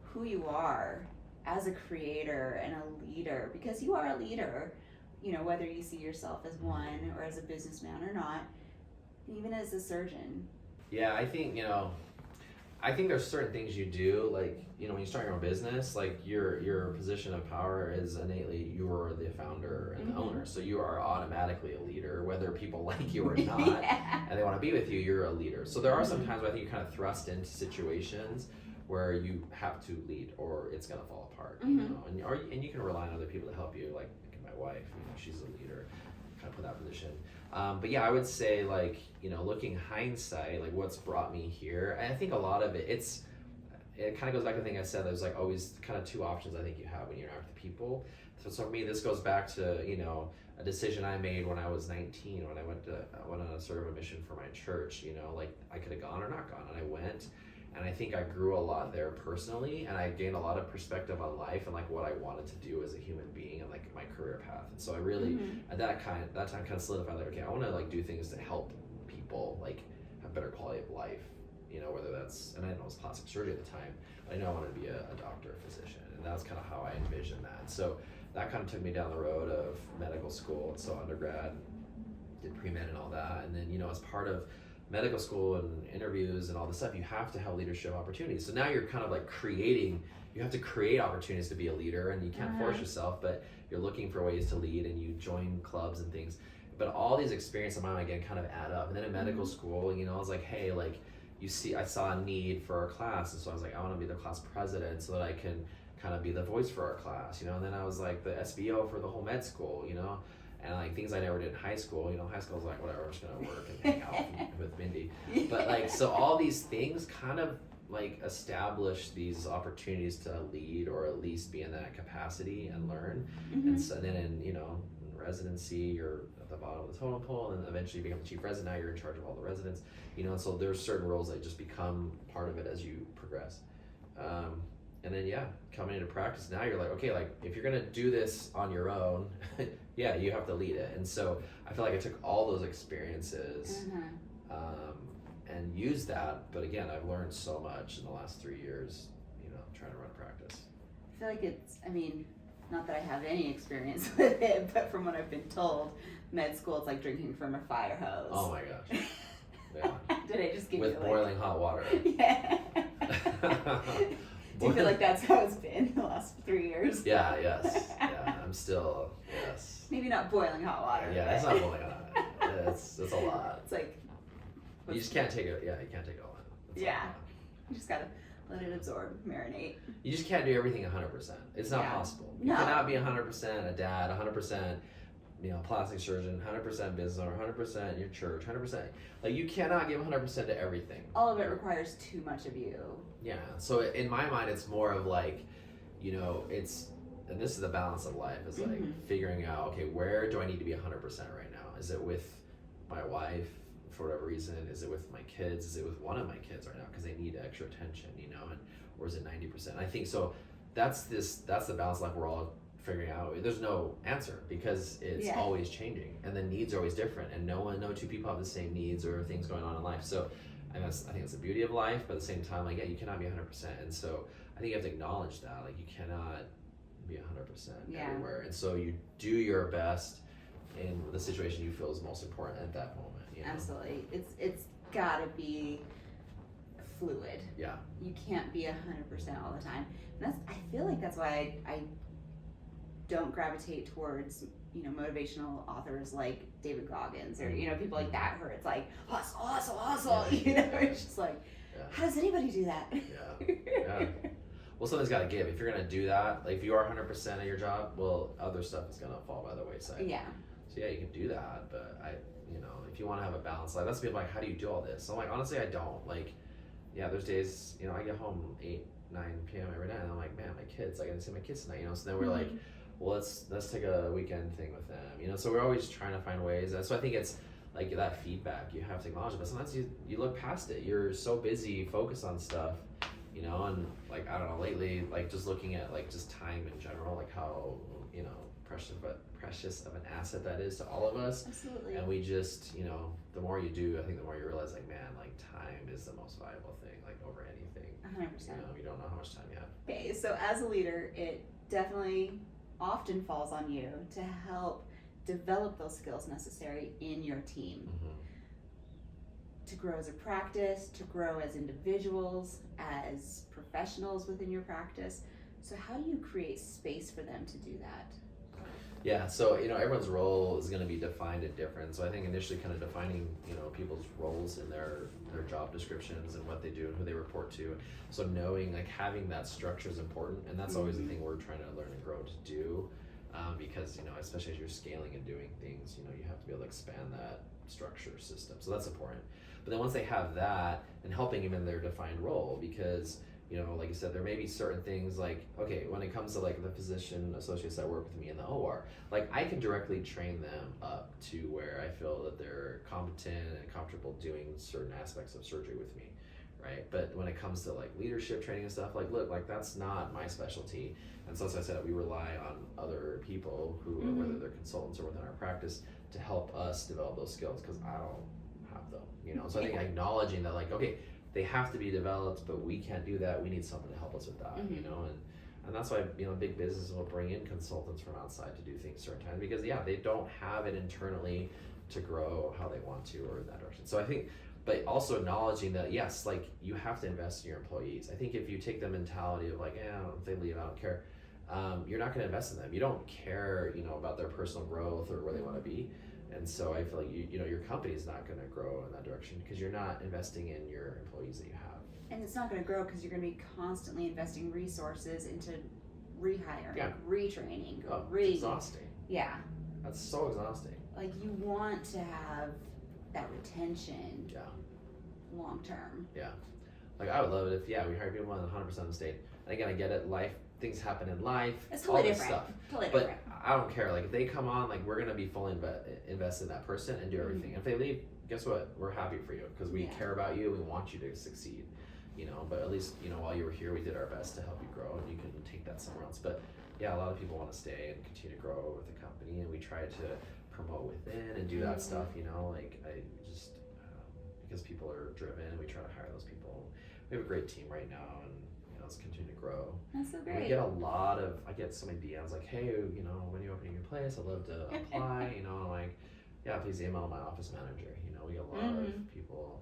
who you are as a creator and a leader? Because you are a leader, whether you see yourself as one or as a businessman or not, even as a surgeon. Yeah, I think, there's certain things you do, like, when you start your own business, like, your position of power is innately, you're the founder and the owner, so you are automatically a leader, whether people like you or not, and they want to be with you, you're a leader. So there are some times where I think you kind of thrust into situations where you have to lead, or it's going to fall apart, and you can rely on other people to help you, like my wife, she's a leader, kind of put that position. But I would say, like, looking hindsight, like, what's brought me here, I think a lot of it kind of goes back to the thing I said, there's like always kind of 2 options I think you have when you interact with people. So for me, this goes back to, a decision I made when I was 19, when I went on a sort of a mission for my church, like, I could have gone or not gone, and I went. And I think I grew a lot there personally, and I gained a lot of perspective on life and like what I wanted to do as a human being and like my career path. And so I really, at that time kind of solidified, like, okay, I want to like do things to help people like have better quality of life, whether that's, and I didn't know it was plastic surgery at the time, but I know I wanted to be a doctor, a physician, and that's kind of how I envisioned that. So that kind of took me down the road of medical school. And so undergrad, did pre-med and all that, and then, as part of medical school and interviews and all this stuff, you have to have leadership opportunities. So now you're kind of like you have to create opportunities to be a leader, and you can't force yourself, but you're looking for ways to lead, and you join clubs and things. But all these experiences of mine, again, kind of add up. And then in medical school, I was like, hey, like, I saw a need for our class, and so I was like, I want to be the class president so that I can kind of be the voice for our class, and then I was like the SBO for the whole med school, and like things I never did in high school. High school was like, whatever, I'm just gonna work and hang out with Mindy. But like, so all these things kind of like establish these opportunities to lead or at least be in that capacity and learn. And so then in, you know, in residency, you're at the bottom of the totem pole, and then eventually you become the chief resident. Now you're in charge of all the residents, you know, and so there's certain roles that just become part of it as you progress. And then coming into practice, now you're like, okay, like if you're gonna do this on your own, you have to lead it. And so I feel like I took all those experiences and used that, but again, I've learned so much in the last 3 years, you know, trying to run practice. I feel like it's, I mean, not that I have any experience with it, but from what I've been told, med school, it's like drinking from a fire hose. Oh my gosh. Yeah. Did I just give With you boiling hot water. Yeah. Do you feel like that's how it's been the last 3 years? Yeah, yes. Yeah, I'm still, yes. Maybe not boiling hot water. Yeah, it's not boiling hot. It's a lot. It's like, You just can't take it, you can't take it all in. Yeah. You just gotta let it absorb, marinate. You just can't do everything 100%. It's not possible. You cannot be 100% a dad, 100%, you know, plastic surgeon, 100% business owner, 100% your church, 100%. Like, you cannot give 100% to everything. All of it requires too much of you. Yeah. So in my mind, it's more of like, you know, and this is the balance of life, is like figuring out, okay, where do I need to be 100% right now? Is it with my wife for whatever reason? Is it with my kids? Is it with one of my kids right now because they need extra attention, you know? And or is it 90%? I think so. That's the balance of life we're all figuring out. There's no answer because it's always changing, and the needs are always different, and no two people have the same needs or things going on in life. So I think it's the beauty of life, but at the same time, like, you cannot be 100%. And so I think you have to acknowledge that, like, you cannot be 100% everywhere. And so you do your best in the situation you feel is most important at that moment. You know? Absolutely. It's gotta be fluid. Yeah. You can't be 100% all the time. And I feel like that's why I don't gravitate towards, you know, motivational authors like David Goggins or, you know, people like that, where it's like hustle, you know, it's just like, how does anybody do that? Yeah. Well, something's got to give. If you're going to do that, like if you are 100% of your job, well, other stuff is going to fall by the wayside. Yeah. So you can do that, but if you want to have a balance, like, that's people like, how do you do all this? So I'm like, honestly, I don't. Like, there's days, you know, I get home 8, 9 p.m. every day, and I'm like, man, my kids, I got to see my kids tonight, you know. So then we're like, well, let's take a weekend thing with them, you know. So we're always trying to find ways. And so I think it's like that feedback you have to acknowledge it, but sometimes you look past it. You're so busy, focused on stuff, you know. And like, I don't know, lately, like, just looking at like just time in general, like how, you know, precious of an asset that is to all of us. Absolutely. And we just, you know, the more you do, I think the more you realize, like, man, like, time is the most valuable thing, like, over anything. 100%. You know, you don't know how much time you have. Okay, so as a leader, it definitely often falls on you to help develop those skills necessary in your team. To grow as a practice, to grow as individuals, as professionals within your practice. So how do you create space for them to do that? Yeah, so, you know, everyone's role is going to be defined and different. So I think initially kind of defining, you know, people's roles in their job descriptions and what they do and who they report to. So knowing, like, having that structure is important, and that's always the thing we're trying to learn and grow to do, because, you know, especially as you're scaling and doing things, you know, you have to be able to expand that structure system. So that's important. But then once they have that, and helping them in their defined role, because, you know, like you said, there may be certain things like, okay, when it comes to like the physician associates that work with me in the OR, like, I can directly train them up to where I feel that they're competent and comfortable doing certain aspects of surgery with me, right? But when it comes to like leadership training and stuff, like, look, like, that's not my specialty. And so as I said, we rely on other people who, whether they're consultants or within our practice, to help us develop those skills, because I don't have them, you know? So I think acknowledging that, like, okay, they have to be developed, but we can't do that. We need someone to help us with that, you know? And that's why, you know, big businesses will bring in consultants from outside to do things certain times, because they don't have it internally to grow how they want to or in that direction. So I think, but also acknowledging that, yes, like, you have to invest in your employees. I think if you take the mentality of like, if they leave, I don't care, you're not gonna invest in them. You don't care, you know, about their personal growth or where they wanna be. And so I feel like you know, your company is not going to grow in that direction because you're not investing in your employees that you have. And it's not going to grow because you're going to be constantly investing resources into rehiring, retraining, it's exhausting. Yeah. That's so exhausting. Like, you want to have that retention long term. Yeah. Like I would love it if we hire people in 100% of the state. And again, I get it. Life things happen in life. It's all totally this different. stuff. Totally But different. I don't care. Like if they come on, like we're gonna be fully invested in that person and do everything. If they leave, guess what? We're happy for you because we care about you. We want you to succeed. But at least while you were here, we did our best to help you grow, and you can take that somewhere else. But yeah, a lot of people want to stay and continue to grow with the company, and we try to promote within and do that stuff. Like I just because people are driven, and we try to hire those people. We have a great team right now, and let's continue to grow. That's so We great. get I get so many DMs like, hey, when are you opening your place? I'd love to apply. Like, yeah, please email my office manager. We get a lot of people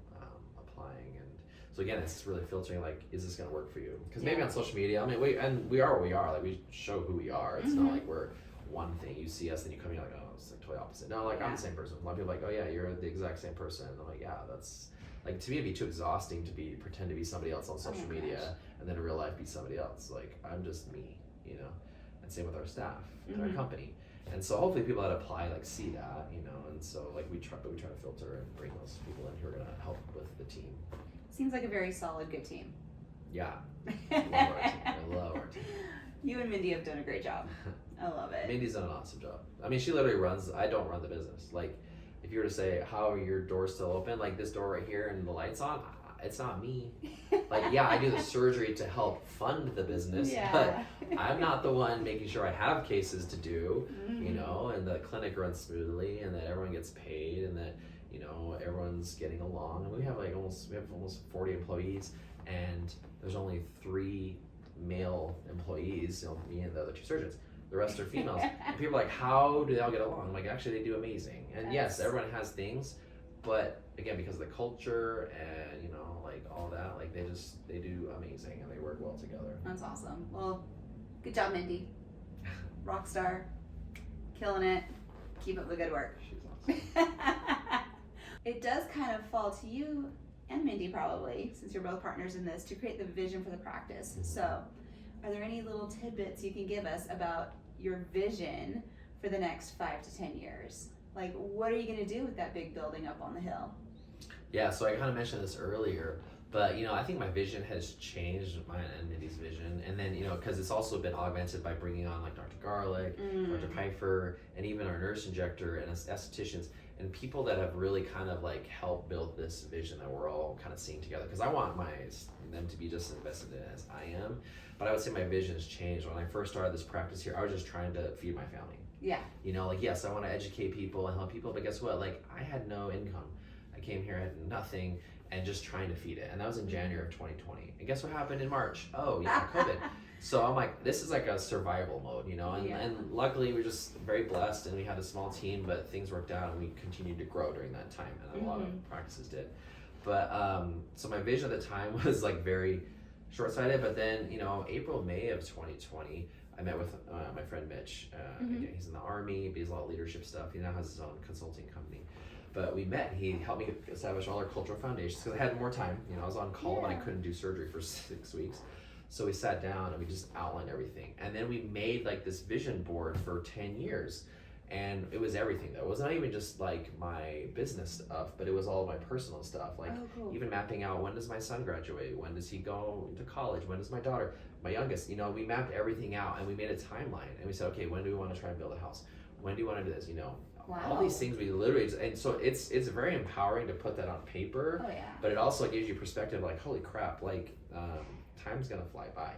applying, and so again, it's really filtering. Like, is this going to work for you? Because maybe on social media, I mean, we are what we are. Like, we show who we are. It's not like we're one thing. You see us, then you come in, you're like, oh, it's like totally opposite. No, like I'm the same person. A lot of people are like, oh yeah, you're the exact same person. And I'm like, yeah, that's. Like to me, it'd be too exhausting to pretend to be somebody else on social media and then in real life be somebody else. Like I'm just me, And same with our staff and our company. And so hopefully people that apply like see that, And so like we try to filter and bring those people in who are gonna help with the team. Seems like a very solid, good team. Yeah, I love our team. I love our team. You and Mindy have done a great job. I love it. Mindy's done an awesome job. I mean, she literally runs. I don't run the business. Like. If you were to say, how are your doors still open? Like this door right here and the lights on, it's not me. Like, yeah, I do the surgery to help fund the business, but I'm not the one making sure I have cases to do, and the clinic runs smoothly and that everyone gets paid and that, everyone's getting along. And we have almost 40 employees and there's only 3 male employees, me and the other 2 surgeons. The rest are females. And people are like, how do they all get along? I'm like, actually, they do amazing. And yes, everyone has things, but again, because of the culture and, like all that, like they do amazing and they work well together. That's awesome. Well, good job, Mindy. Rock star. Killing it. Keep up the good work. She's awesome. It does kind of fall to you and Mindy probably, since you're both partners in this, to create the vision for the practice. So are there any little tidbits you can give us about your vision for the next 5 to 10 years? Like, what are you going to do with that big building up on the hill? Yeah, so I kind of mentioned this earlier, but I think my vision has changed, mine and Mindy's vision, and then because it's also been augmented by bringing on like Dr. Garlic, Dr. Pfeiffer, and even our nurse injector and estheticians and people that have really kind of like helped build this vision that we're all kind of seeing together. Because I want them to be just as invested in it as I am, but I would say my vision has changed. When I first started this practice here, I was just trying to feed my family. Yeah. Like yes, I want to educate people and help people, but guess what? Like I had no income. I came here, I had nothing, and just trying to feed it. And that was in January of 2020. And guess what happened in March? Oh, yeah, COVID. So I'm like, this is like a survival mode, and luckily we're just very blessed and we had a small team, but things worked out and we continued to grow during that time, and a lot of practices did. But so my vision at the time was like very short-sighted, but then, April, May of 2020, I met with my friend Mitch. Again, he's in the Army, but he has a lot of leadership stuff. He now has his own consulting company. But we met. He helped me establish all our cultural foundations because I had more time. I was on call and I couldn't do surgery for 6 weeks. So we sat down and we just outlined everything. And then we made like this vision board for 10 years. And it was everything though. It was not even just like my business stuff, but it was all my personal stuff. Like even mapping out, when does my son graduate? When does he go to college? When does my daughter, my youngest, we mapped everything out and we made a timeline. And we said, okay, when do we want to try and build a house? When do you want to do this? All these things we literally, and so it's very empowering to put that on paper. Oh, yeah. But it also gives you perspective, like holy crap, like time's gonna fly by,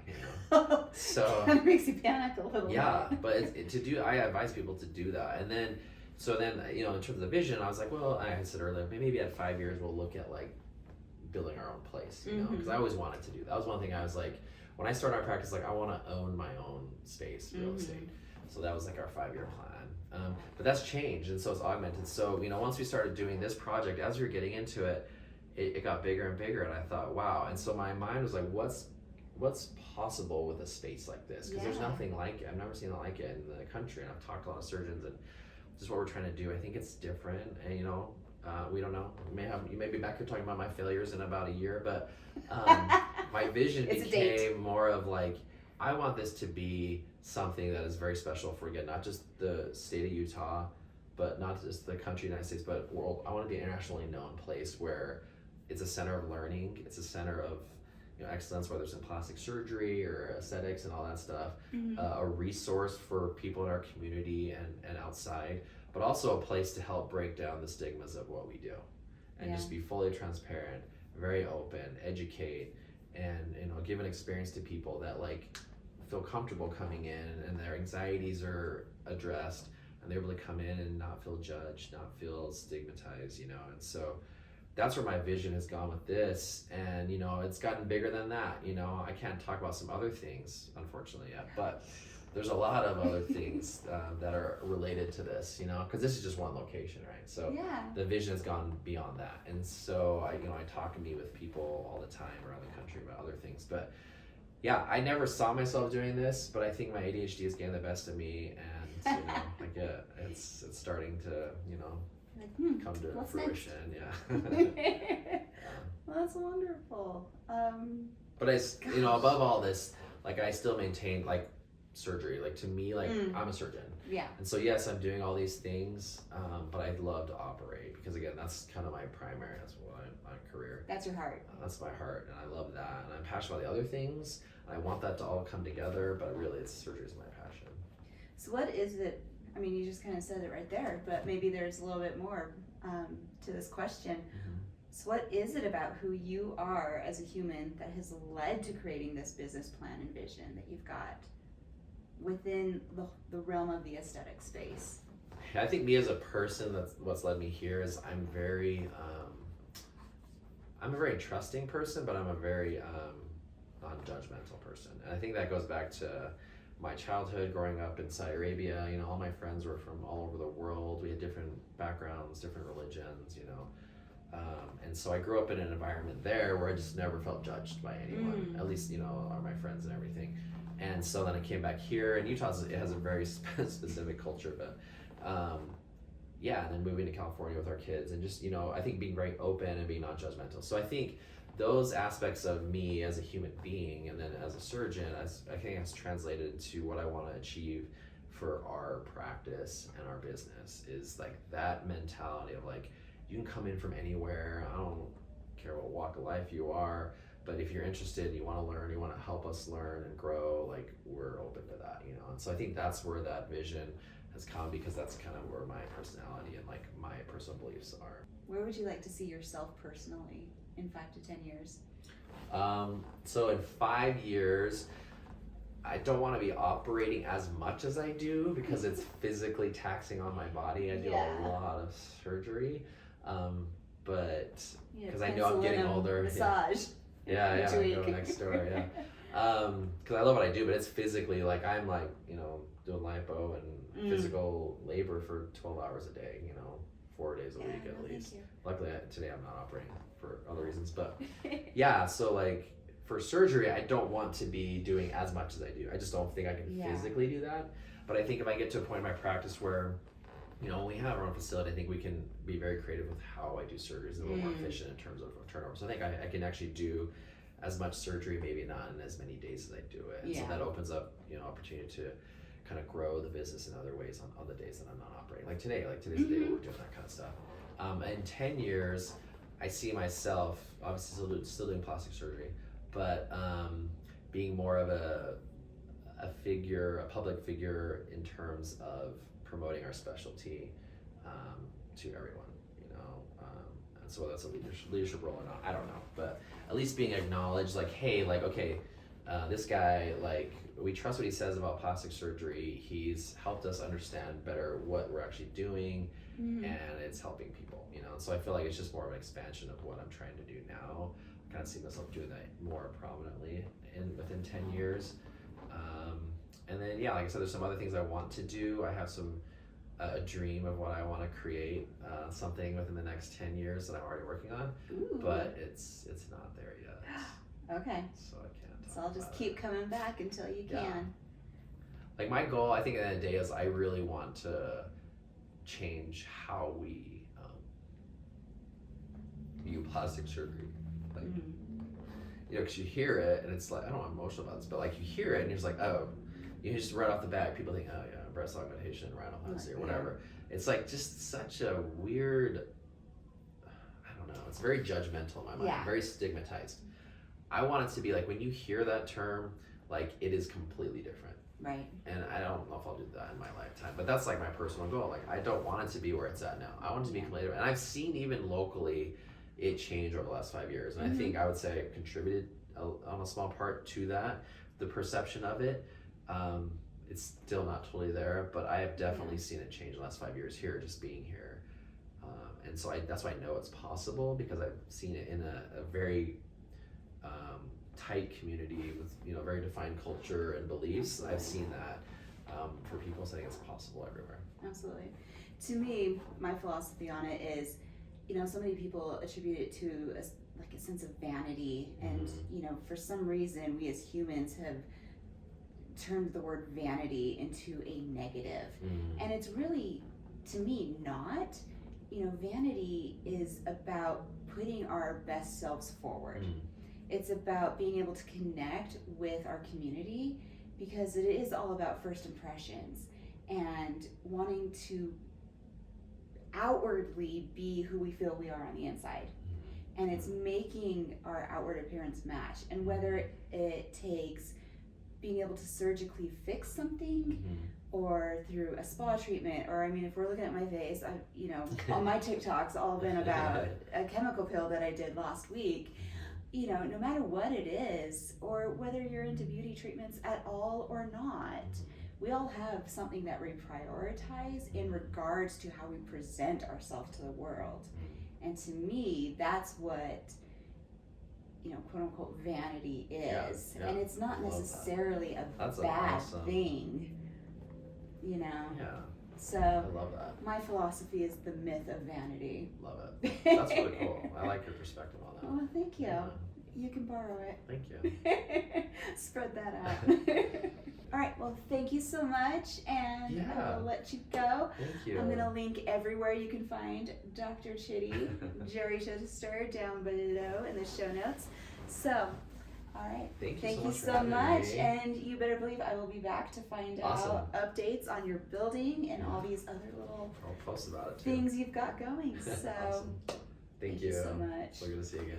So it makes you panic a little. Yeah, bit. but I advise people to do that, and then in terms of the vision, I was like, well, I said earlier, maybe at 5 years we'll look at like building our own place, because I always wanted to do that. That was one thing I was like, when I started our practice, like I want to own my own space, real estate. So that was like our 5-year plan. But that's changed, and so it's augmented. So once we started doing this project, as we were getting into it, it got bigger and bigger, and I thought, wow. And so my mind was like, what's possible with a space like this? Because there's nothing like it. I've never seen it like it in the country, and I've talked to a lot of surgeons, and just what we're trying to do, I think it's different. And we don't know. You may be back here talking about my failures in about a year, but my vision became more of like, I want this to be something that is very special for, again, not just the state of Utah, but not just the country, United States, but world. I want to be an internationally known place where it's a center of learning. It's a center of excellence, whether it's in plastic surgery or aesthetics and all that stuff, Mhm. a resource for people in our community and outside, but also a place to help break down the stigmas of what we do, and Yeah. just be fully transparent, very open, educate, and give an experience to people that like feel comfortable coming in and their anxieties are addressed and they're able to come in and not feel judged, not feel stigmatized, and so that's where my vision has gone with this. And it's gotten bigger than that. I can't talk about some other things unfortunately yet, but there's a lot of other things that are related to this, because this is just one location, right? So Yeah. the vision has gone beyond that. And so I talk and meet with people all the time around the country about other things. But yeah, I never saw myself doing this, but I think my ADHD is getting the best of me, and it's starting to Like, come to what's fruition. Yeah. Well, that's wonderful. But above all this, like I still maintain like surgery. Like to me, like I'm a surgeon, Yeah. and so yes, I'm doing all these things, but I'd love to operate because again, that's kind of my primary. That's what my career. That's your heart. That's my heart, and I love that, and I'm passionate about the other things. And I want that to all come together, but really, surgery is my passion. So what is it? I mean, you just kind of said it right there, but maybe there's a little bit more to this question. Mm-hmm. So what is it about who you are as a human that has led to creating this business plan and vision that you've got within the realm of the aesthetic space? I think me as a person, that's what's led me here is I'm a very trusting person, but I'm a very non-judgmental person. And I think that goes back to my childhood growing up in Saudi Arabia. All my friends were from all over the world. We had different backgrounds, different religions, and so I grew up in an environment there where I just never felt judged by anyone, at least, are my friends and everything. And so then I came back here, and Utah it has a very specific culture, but yeah, and then moving to California with our kids, and just, I think being very open and being non-judgmental. So I think those aspects of me as a human being and then as a surgeon, I think has translated to what I want to achieve for our practice and our business, is like that mentality of like, you can come in from anywhere. I don't care what walk of life you are, but if you're interested, you want to learn, you want to help us learn and grow, like we're open to that, And so I think that's where that vision has come, because that's kind of where my personality and like my personal beliefs are. Where would you like to see yourself personally in 5 to 10 years? So in 5 years, I don't want to be operating as much as I do because it's physically taxing on my body. I do a lot of surgery, but because I know I'm getting older. Massage. Yeah, go next door. Yeah, because I love what I do, but it's physically like I'm like doing lipo and physical labor for 12 hours a day. 4 days a week at least. Luckily today I'm not operating for other reasons, but yeah. So like for surgery, I don't want to be doing as much as I do. I just don't think I can physically do that. But I think if I get to a point in my practice where when we have our own facility, I think we can be very creative with how I do surgeries, a little more efficient in terms of turnover. So I think I can actually do as much surgery, maybe not in as many days as I do it. And so that opens up, opportunity to kind of grow the business in other ways on the days that I'm not operating. Like today's the day where we're doing that kind of stuff. In 10 years, I see myself obviously still doing plastic surgery, but being more of a public figure in terms of promoting our specialty to everyone, and so whether that's a leadership role or not, I don't know, but at least being acknowledged, like, hey, like, okay, this guy, like, we trust what he says about plastic surgery. He's helped us understand better what we're actually doing, and it's helping people, and so I feel like it's just more of an expansion of what I'm trying to do now. I kind of see myself doing that more prominently within 10 years. And then, yeah, like I said, there's some other things I want to do. I have a dream of what I want to create, something within the next 10 years that I'm already working on. Ooh. But it's not there yet. Okay. So I can't talk So I'll just about keep it. coming back until you can. Like my goal, I think at the end of the day, is I really want to change how we view plastic surgery. Like, because you hear it and it's like, I don't know, I'm emotional about this, but like you hear it and you're just like, oh, you just right off the bat, people think, oh yeah, breast augmentation, rhinoplasty, or whatever. It's like just such a weird, I don't know, it's very judgmental in my mind, very stigmatized. I want it to be like when you hear that term, like it is completely different. Right. And I don't know if I'll do that in my lifetime, but that's like my personal goal. Like I don't want it to be where it's at now. I want it to be completely different. And I've seen even locally it change over the last 5 years. And I think I would say it contributed on a small part to that, the perception of it. It's still not totally there, but I have definitely seen it change the last 5 years here, just being here. And so that's why I know it's possible, because I've seen it in a very tight community with, you know, very defined culture and beliefs. I've seen that for people, saying it's possible everywhere. Absolutely. To me, my philosophy on it is, you know, so many people attribute it to like a sense of vanity, and you know, for some reason we as humans have turned the word vanity into a negative, and it's really, to me, not. You know, vanity is about putting our best selves forward. It's about being able to connect with our community, because it is all about first impressions and wanting to outwardly be who we feel we are on the inside. And it's making our outward appearance match. And whether it takes being able to surgically fix something, or through a spa treatment, or I mean, if we're looking at my face, you know, all my TikToks all been about a chemical peel that I did last week. You know, no matter what it is, or whether you're into beauty treatments at all or not, we all have something that we prioritize in regards to how we present ourselves to the world. And to me, that's what, you know, quote unquote vanity is. And it's not necessarily a bad thing, you know. So I love that. my philosophy is the myth of vanity. Love it. That's really cool. I like your perspective on that. Oh, thank you. Yeah. You can borrow it. Thank you. Spread that out. All right, well, thank you so much, and I'll let you go. Thank you. I'm going to link everywhere you can find Dr. Chiddy, Jerry Chichester, down below in the show notes. So, all right. Thank you so much. And you better believe I will be back to find out updates on your building and all these other little I'll post about it too. things you've got going. So, awesome. Thank you so much. We're going to see you again.